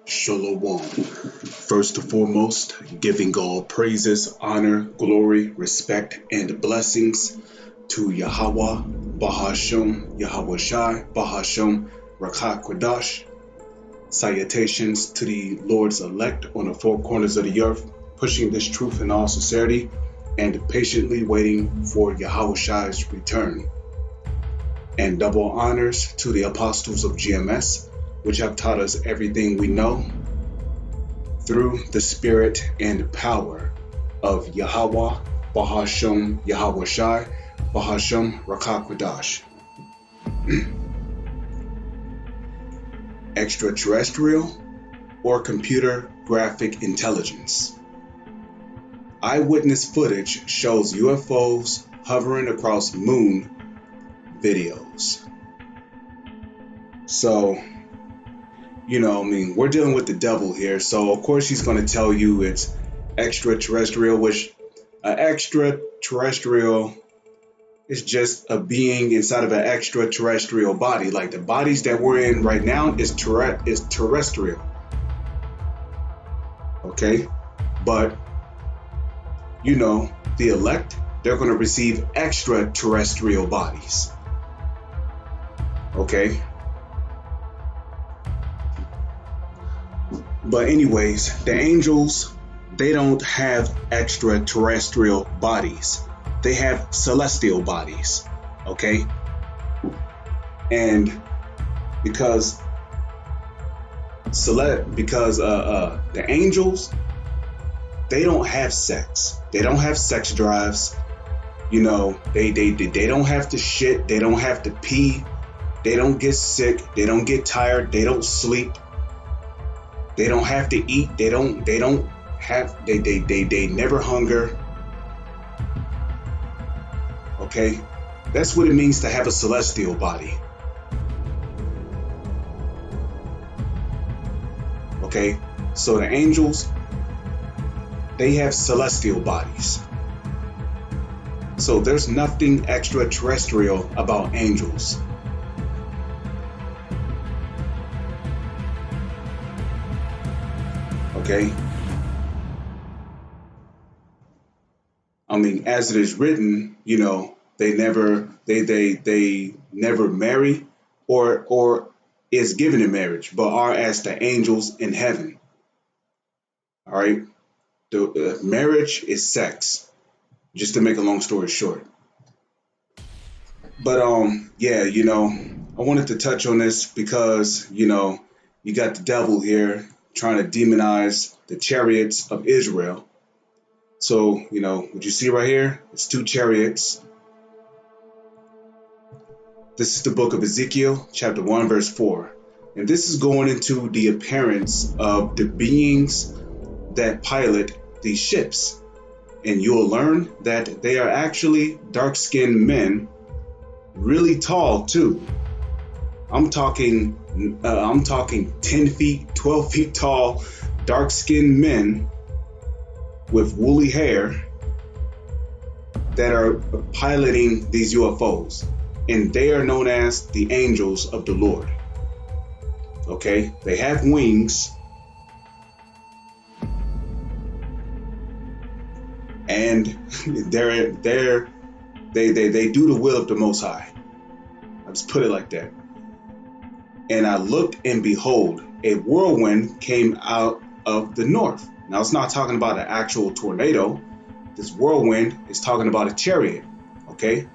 Shalom. First and foremost, giving all praises, honor, glory, respect, and blessings to Yahweh, Bahasham, Yahweh Shai, Bahasham, Rakha Kwadash. Salutations to the Lord's elect on the four corners of the earth, pushing this truth in all sincerity and patiently waiting for Yahweh Shai's return. And double honors to the apostles of GMS, which have taught us everything we know through the spirit and power of Yahweh, Bahasham, Yahweh Shai, Bahasham, Rakha Kwadash. Extraterrestrial or computer graphic intelligence. Eyewitness footage shows UFOs hovering across moon videos. So, we're dealing with the devil here. So, of course, he's going to tell you it's extraterrestrial, which extraterrestrial is just a being inside of an extraterrestrial body. Like the bodies that we're in right now is terrestrial. Okay? But, the elect, they're going to receive extraterrestrial bodies. Okay? But anyways, the angels, they don't have extraterrestrial bodies. They have celestial bodies, okay? And because the angels, they don't have sex. They don't have sex drives. They don't have to shit. They don't have to pee. They don't get sick. They don't get tired. They don't sleep. They don't have to eat. They never hunger. Okay? That's what it means to have a celestial body. Okay? So the angels, they have celestial bodies. So there's nothing extraterrestrial about angels. Okay? As it is written, they never marry or is given in marriage, but are as the angels in heaven. All right? The marriage is sex, just to make a long story short. But I wanted to touch on this because, you got the devil here trying to demonize the chariots of Israel. So, what you see right here, it's two chariots. This is the book of Ezekiel, chapter 1, verse 4. And this is going into the appearance of the beings that pilot these ships. And you'll learn that they are actually dark-skinned men, really tall too. I'm talking 10 feet, 12 feet tall, dark-skinned men with woolly hair that are piloting these UFOs. And they are known as the angels of the Lord. Okay? They have wings. And they do the will of the Most High. I'll just put it like that. And I looked, and behold, a whirlwind came out of the north. Now, it's not talking about an actual tornado. This whirlwind is talking about a chariot. Okay?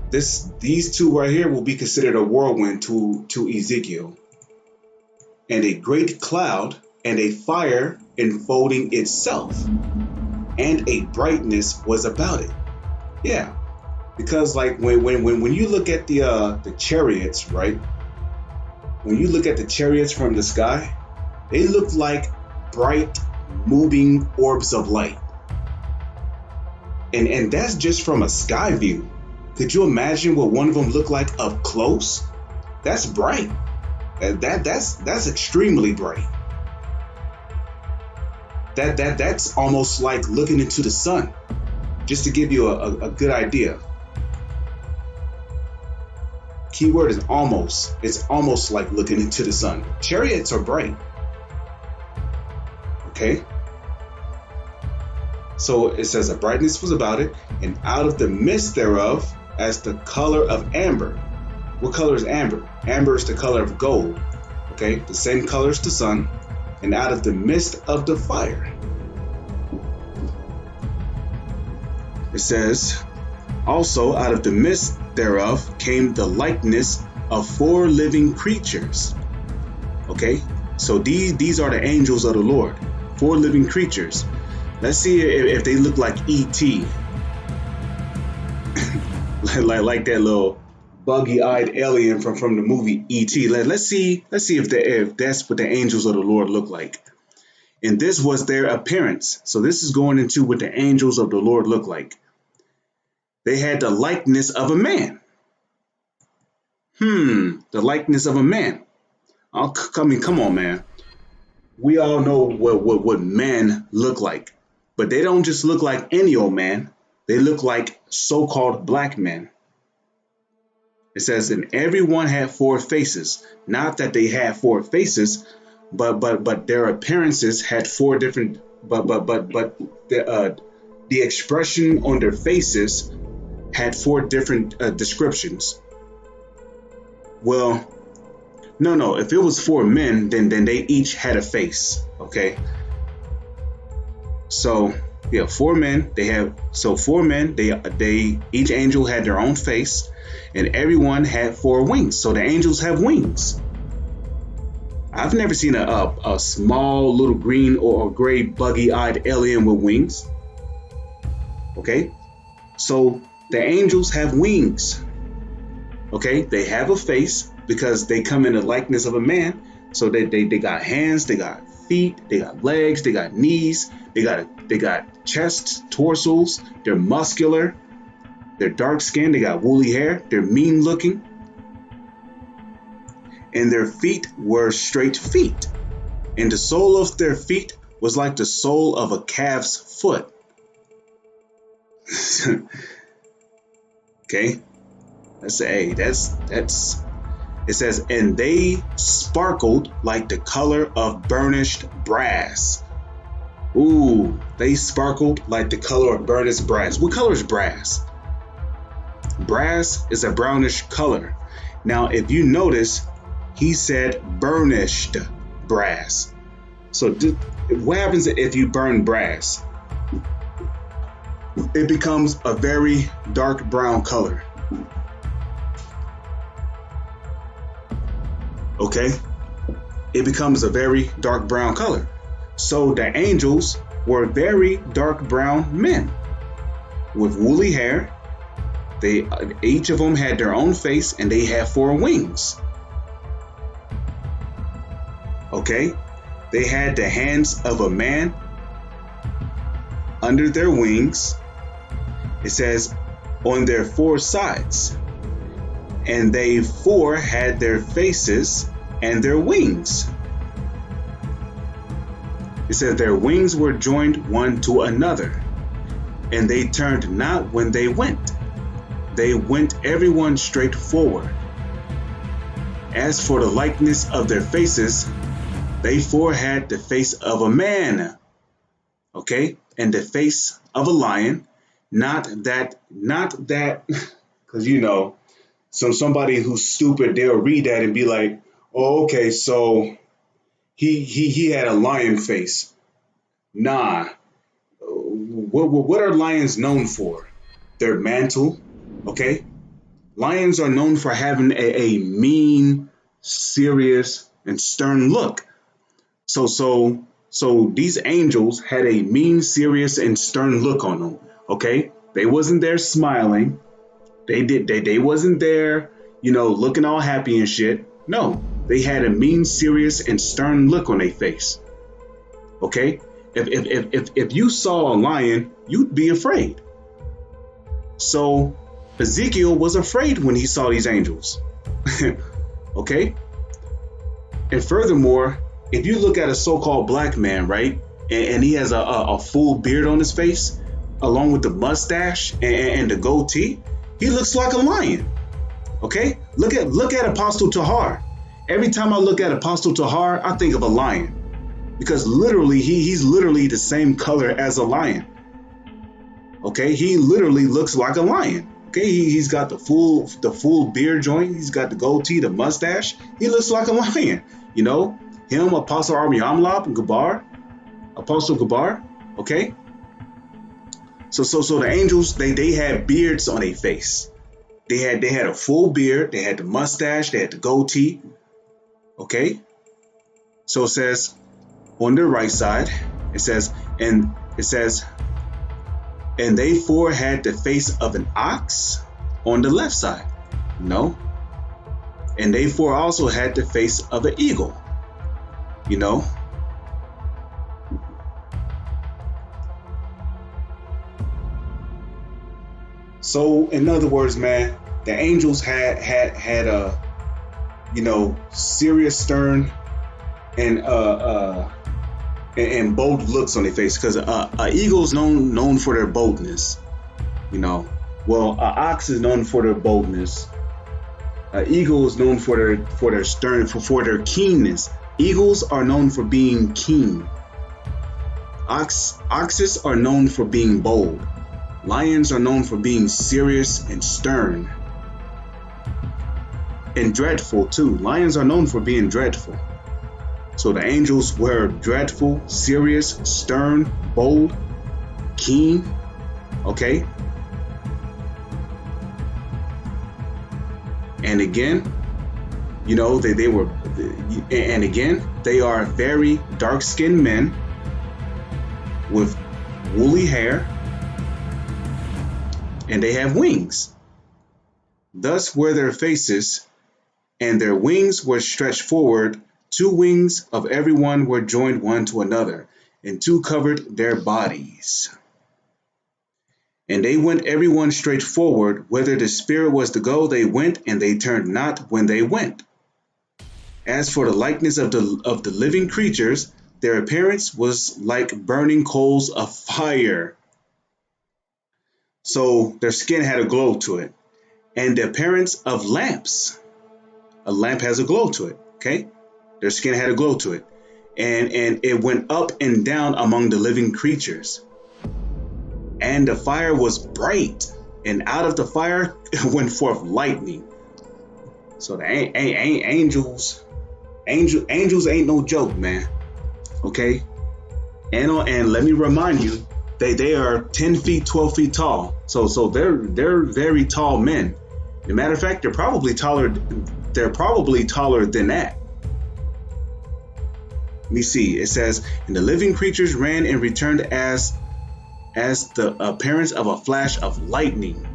These two right here will be considered a whirlwind to Ezekiel. And a great cloud and a fire enfolding itself. And a brightness was about it. Yeah. Because like when you look at the chariots, right? When you look at the chariots from the sky, they look like bright moving orbs of light. And that's just from a sky view. Could you imagine what one of them looked like up close? That's bright. That's extremely bright. That's almost like looking into the sun, just to give you a good idea. Keyword is almost. It's almost like looking into the sun. Chariots are bright. Okay? So it says a brightness was about it, and out of the midst thereof, as the color of amber. What color is amber? Amber is the color of gold. Okay? The same color as the sun. And out of the midst of the fire. It says, also out of the midst thereof came the likeness of 4 living creatures. Okay, so these are the angels of the Lord, 4 living creatures. Let's see if they look like E.T. like that little buggy-eyed alien from the movie E.T. Let's see if that's what the angels of the Lord look like. And this was their appearance. So this is going into what the angels of the Lord look like. They had the likeness of a man. The likeness of a man. Come on, man. We all know what men look like. But they don't just look like any old man. They look like so-called black men. It says, and everyone had 4 faces. Not that they had 4 faces, but their appearances had 4 different. But the expression on their faces had 4 different descriptions. Well, no. If it was 4 men, then they each had a face. Okay. So yeah, 4 men. They each angel had their own face, and everyone had 4 wings. So the angels have wings. I've never seen a small little green or gray buggy-eyed alien with wings. Okay, so the angels have wings. Okay, they have a face because they come in the likeness of a man. So they got hands, they got feet, they got legs, they got knees, they got chests, torsos. They're muscular. They're dark skinned. They got woolly hair. They're mean looking. And their feet were straight feet. And the sole of their feet was like the sole of a calf's foot. Okay. Let's say, hey, that's. It says, and they sparkled like the color of burnished brass. Ooh, they sparkled like the color of burnished brass. What color is brass? Brass is a brownish color. Now, if you notice, he said burnished brass. So what happens if you burn brass? It becomes a very dark brown color. Okay? It becomes a very dark brown color. So the angels were very dark brown men with woolly hair. They each of them had their own face, and they had 4 wings. Okay? They had the hands of a man under their wings. It says on their 4 sides. And they 4 had their faces and their wings. It says their wings were joined one to another, and they turned not when they went. They went everyone straight forward. As for the likeness of their faces, they 4 had the face of a man, okay, and the face of a lion. Not that, because somebody who's stupid, they'll read that and be like, oh, okay, so he had a lion face. Nah. What are lions known for? Their mantle, okay? Lions are known for having a mean, serious, and stern look. So these angels had a mean, serious, and stern look on them, okay? They wasn't there smiling. They wasn't there, looking all happy and shit. No, they had a mean, serious, and stern look on their face. Okay? If you saw a lion, you'd be afraid. So Ezekiel was afraid when he saw these angels. Okay? And furthermore, if you look at a so-called black man, right, and he has a full beard on his face, along with the mustache and the goatee, he looks like a lion. Okay, look at Apostle Tahar. Every time I look at Apostle Tahar, I think of a lion, because literally he's literally the same color as a lion. Okay, he literally looks like a lion. Okay, he's got the full beard joint. He's got the goatee, the mustache. He looks like a lion. You know, him, Apostle Amlab and Gabar, Apostle Gabar. Okay, so the angels, they had beards on their face. They had a full beard. They had the mustache. They had the goatee. Okay, so it says on the right side, it says, and they four had the face of an ox on the left side. No. And they four also had the face of an eagle. You know. So in other words, man, the angels had a, you know, serious, stern, and bold looks on their face, because eagle's known for their boldness, you know. Well, ox is known for their boldness. Eagle is known for their stern, for their keenness. Eagles are known for being keen. Oxes are known for being bold. Lions are known for being serious and stern, and dreadful too. Lions are known for being dreadful. So the angels were dreadful, serious, stern, bold, keen. Okay. And again, you know, they were, and again, they are very dark-skinned men with woolly hair, and they have wings. Thus were their faces, and their wings were stretched forward. 2 wings of every one were joined one to another, and 2 covered their bodies. And they went every one straight forward. Whither the Spirit was to go, they went, and they turned not when they went. As for the likeness of the living creatures, their appearance was like burning coals of fire. So their skin had a glow to it. And the appearance of lamps. A lamp has a glow to it, okay? Their skin had a glow to it. And it went up and down among the living creatures. And the fire was bright, and out of the fire went forth lightning. So the angels ain't no joke, man. Okay? And let me remind you, they are 10 feet, 12 feet tall. So they're very tall men. As a matter of fact, they're probably taller than that. Let me see. It says, and the living creatures ran and returned as the appearance of a flash of lightning.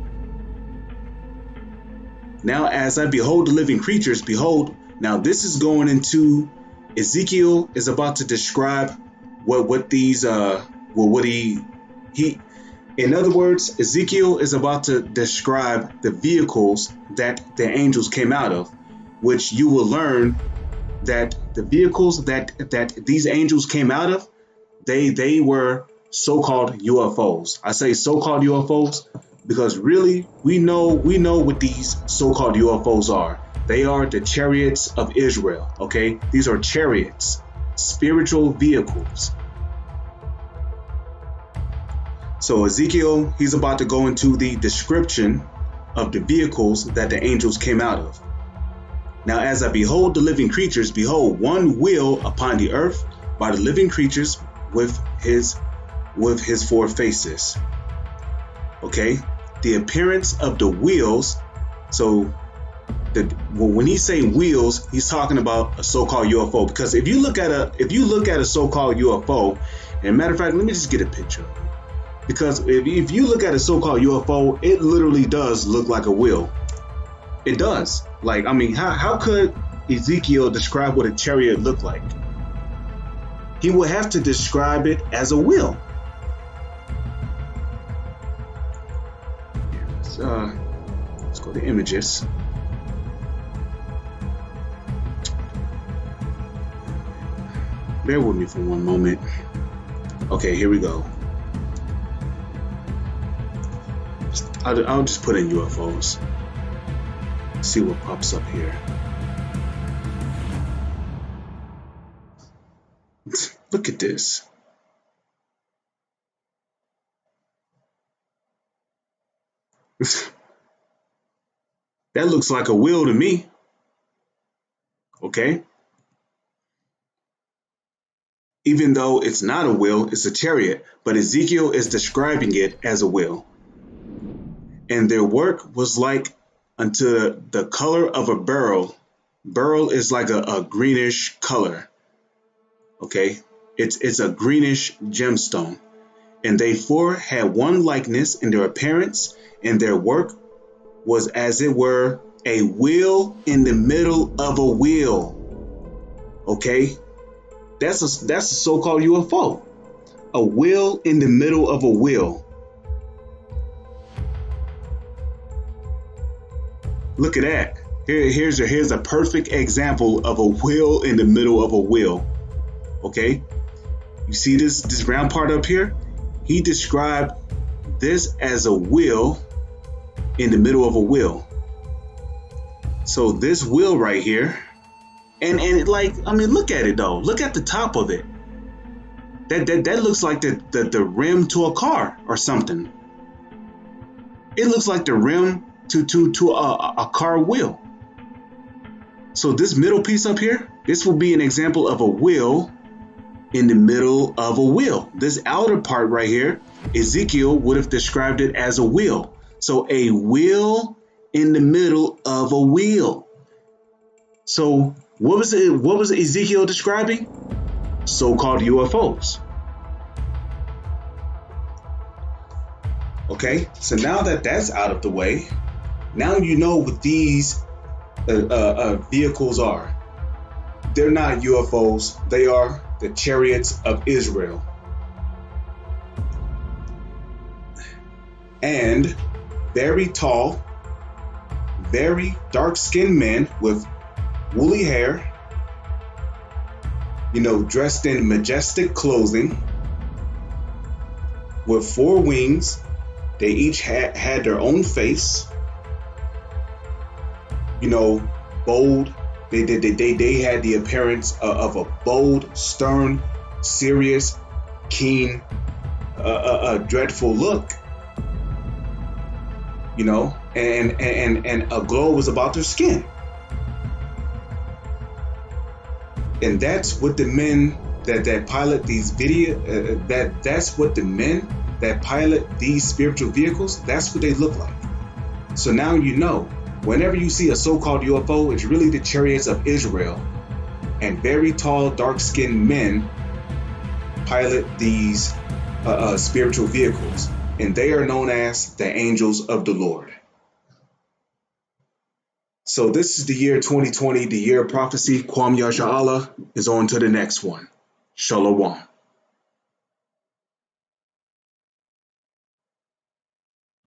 Now, as I behold the living creatures, behold, now this is going into, Ezekiel is about to describe what these in other words, Ezekiel is about to describe the vehicles that the angels came out of, which you will learn that the vehicles that these angels came out of, they were so-called UFOs. I say so-called UFOs because really we know what these so-called UFOs are. They are the chariots of Israel, okay? These are chariots, spiritual vehicles. So Ezekiel, he's about to go into the description of the vehicles that the angels came out of. Now, as I behold the living creatures, behold, one wheel upon the earth by the living creatures with his 4 faces. Okay, the appearance of the wheels. So when he say wheels, he's talking about a so-called UFO. Because if you look at a so-called UFO, and matter of fact, let me just get a picture. Because if you look at a so-called UFO, it literally does look like a wheel. It does. Like, I mean, how could Ezekiel describe what a chariot looked like? He would have to describe it as a wheel. Let's go to images. Bear with me for one moment. Okay, here we go. I'll just put in UFOs. see what pops up here. Look at this. That looks like a wheel to me. Okay. Even though it's not a wheel, it's a chariot, but Ezekiel is describing it as a wheel. And their work was like unto the color of a beryl. Beryl is like a greenish color. Okay. It's a greenish gemstone. And they four had one likeness in their appearance, and their work was as it were a wheel in the middle of a wheel. Okay, that's a so-called UFO, a wheel in the middle of a wheel. Look at that. Here's a perfect example of a wheel in the middle of a wheel. Okay, you see this round part up here? He described this as a wheel in the middle of a wheel. So this wheel right here, and like, I mean, look at it though. Look at the top of it. That looks like the rim to a car or something. It looks like the rim to a car wheel. So this middle piece up here, this will be an example of a wheel in the middle of a wheel. This outer part right here, Ezekiel would have described it as a wheel. So a wheel in the middle of a wheel. So what was Ezekiel describing? So-called UFOs. Okay, so now that that's out of the way, now you know what these vehicles are. They're not UFOs, they are the chariots of Israel. And very tall, very dark-skinned men with woolly hair, dressed in majestic clothing, with four wings. They each had their own face, bold. They had the appearance of a bold, stern, serious, keen, dreadful look. And a glow was about their skin. And that's what the men that pilot these that's what the men that pilot these spiritual vehicles, that's what they look like. So now whenever you see a so-called UFO, it's really the chariots of Israel, and very tall, dark-skinned men pilot these spiritual vehicles, and they are known as the angels of the Lord. So this is the year 2020, the year of prophecy. Kwam Yasha Allah is on to the next one. Shalom.